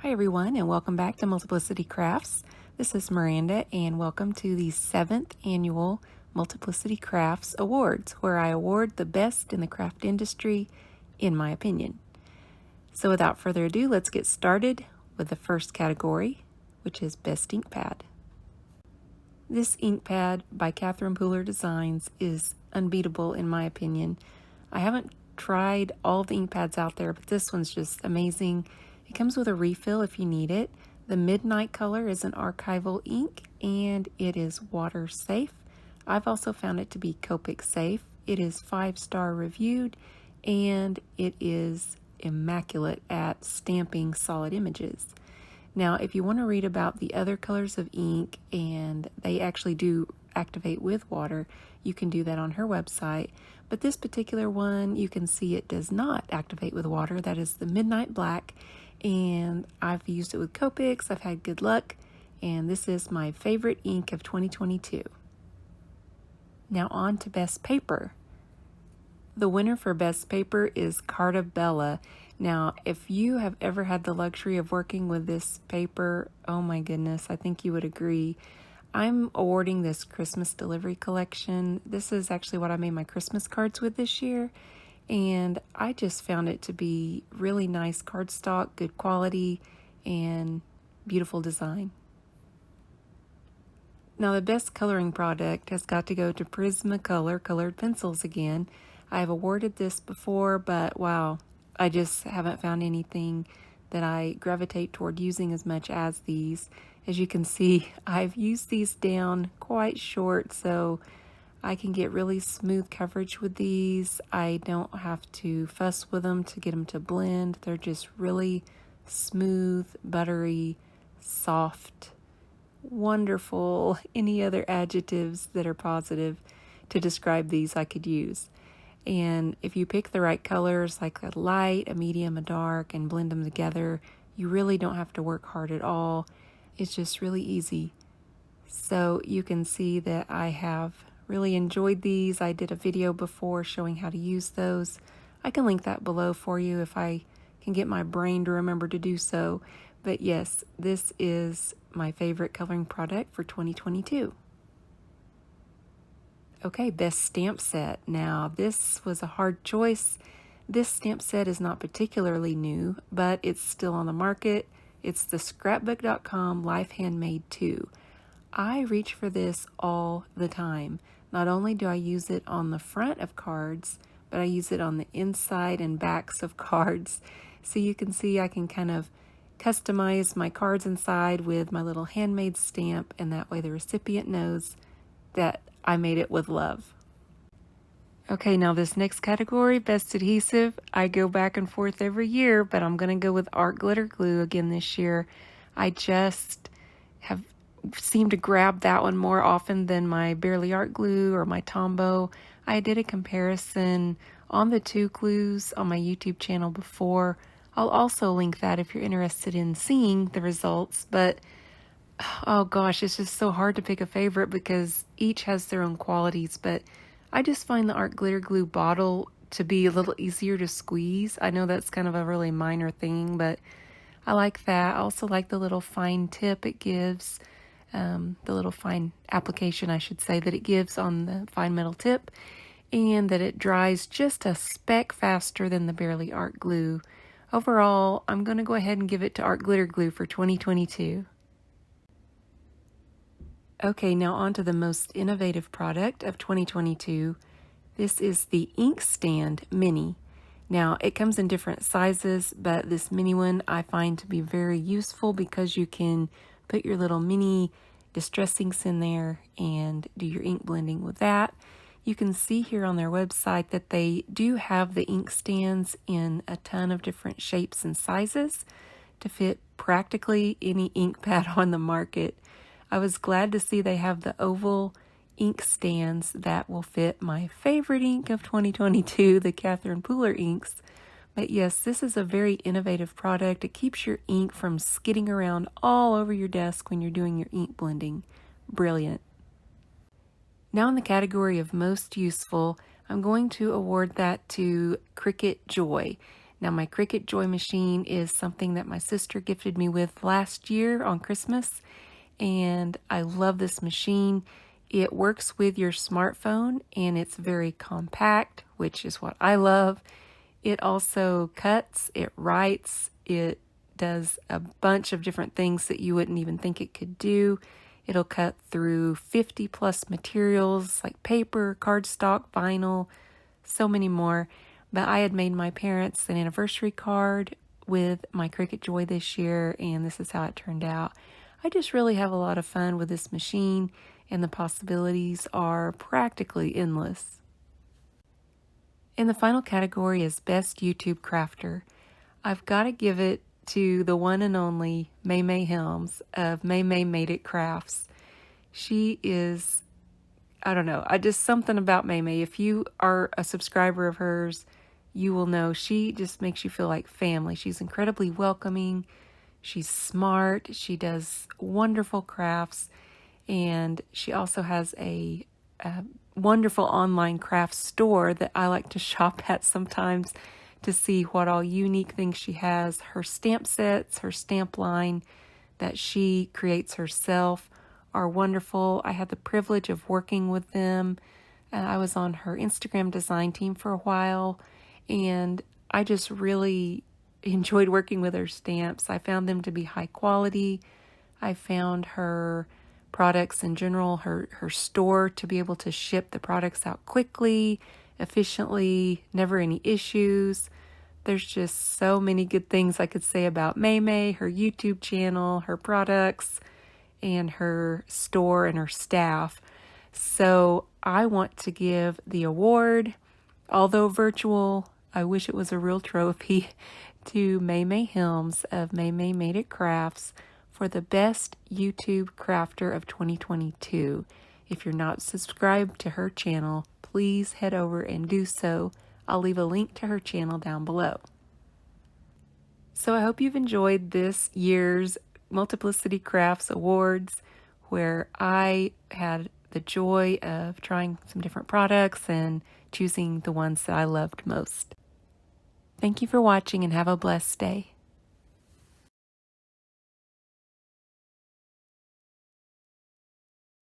Hi everyone, and welcome back to Multiplicity Crafts. This is Miranda, and welcome to the 7th annual Multiplicity Crafts Awards, where I award the best in the craft industry, in my opinion. So without further ado, let's get started with the first category, which is Best Ink Pad. This ink pad by Catherine Pooler Designs is unbeatable in my opinion. I haven't tried all the ink pads out there, but this one's just amazing. It comes with a refill if you need it. The Midnight color is an archival ink and it is water safe. I've also found it to be Copic safe. It is 5-star reviewed and it is immaculate at stamping solid images. Now, if you want to read about the other colors of ink, and they actually do activate with water, you can do that on her website. But this particular one, you can see it does not activate with water. That is the Midnight Black, and I've used it with Copics. I've had good luck, and this is my favorite ink of 2022. Now on to Best Paper. The winner for Best Paper is Carta Bella. Now, if you have ever had the luxury of working with this paper, oh my goodness, I think you would agree. I'm awarding this Christmas delivery collection. This is actually what I made my Christmas cards with this year, and I just found it to be really nice cardstock, good quality, and beautiful design. Now, the best coloring product has got to go to Prismacolor colored pencils again. I've awarded this before, but wow, I just haven't found anything that I gravitate toward using as much as these. As you can see, I've used these down quite short, so I can get really smooth coverage with these. I don't have to fuss with them to get them to blend. They're just really smooth, buttery, soft, wonderful. Any other adjectives that are positive to describe these I could use. And if you pick the right colors, like a light, a medium, a dark, and blend them together, you really don't have to work hard at all. It's just really easy. So you can see that I have really enjoyed these. I did a video before showing how to use those. I can link that below for you if I can get my brain to remember to do so. But yes, this is my favorite coloring product for 2022. Okay, best stamp set. Now, this was a hard choice. This stamp set is not particularly new, but it's still on the market. It's the Scrapbook.com Life Handmade 2. I reach for this all the time. Not only do I use it on the front of cards, but I use it on the inside and backs of cards. So you can see I can kind of customize my cards inside with my little handmade stamp, and that way the recipient knows that I made it with love. Okay, now this next category, Best Adhesive, I go back and forth every year, but I'm going to go with Art Glitter Glue again this year. I just have seemed to grab that one more often than my Barely Art Glue or my Tombow. I did a comparison on the 2 glues on my YouTube channel before. I'll also link that if you're interested in seeing the results, but oh gosh, it's just so hard to pick a favorite because each has their own qualities, but I just find the Art Glitter Glue bottle to be a little easier to squeeze. I know that's kind of a really minor thing, but I like that. I also like the little fine tip it gives, the little fine application, I should say, that it gives on the fine metal tip, and that it dries just a speck faster than the Barely Art Glue. Overall, I'm going to go ahead and give it to Art Glitter Glue for 2022. Okay, now on to the most innovative product of 2022. This is the Inkstand Mini. Now, it comes in different sizes, but this mini one I find to be very useful because you can put your little mini distress inks in there and do your ink blending with that. You can see here on their website that they do have the inkstands in a ton of different shapes and sizes to fit practically any ink pad on the market. I was glad to see they have the oval ink stands that will fit my favorite ink of 2022, the Catherine Pooler inks. But yes, this is a very innovative product. It keeps your ink from skidding around all over your desk when you're doing your ink blending. Brilliant. Now in the category of most useful, I'm going to award that to Cricut Joy. Now, my Cricut Joy machine is something that my sister gifted me with last year on Christmas, and I love this machine. It works with your smartphone, and it's very compact, which is what I love. It also cuts, it writes, it does a bunch of different things that you wouldn't even think it could do. It'll cut through 50 plus materials like paper, cardstock, vinyl, so many more. But I had made my parents an anniversary card with my Cricut Joy this year, and this is how it turned out. I just really have a lot of fun with this machine, and the possibilities are practically endless. And the final category is Best YouTube Crafter. I've got to give it to the one and only May Helms of May Made It Crafts. She is, I don't know, just something about May. If you are a subscriber of hers, you will know she just makes you feel like family. She's incredibly welcoming. She's smart. She does wonderful crafts. And she also has a wonderful online craft store that I like to shop at sometimes to see what all unique things she has. Her stamp sets, her stamp line that she creates herself are wonderful. I had the privilege of working with them. I was on her Instagram design team for a while, and I just really enjoyed working with her stamps. I found them to be high quality. I found her products in general, her store, to be able to ship the products out quickly, efficiently, never any issues. There's just so many good things I could say about May, her YouTube channel, her products, and her store and her staff. So I want to give the award, although virtual, I wish it was a real trophy, to May Helms of May Made It Crafts for the best YouTube crafter of 2022. If you're not subscribed to her channel, please head over and do so. I'll leave a link to her channel down below. So I hope you've enjoyed this year's Multiplicity Crafts Awards, where I had the joy of trying some different products and choosing the ones that I loved most. Thank you for watching, and have a blessed day.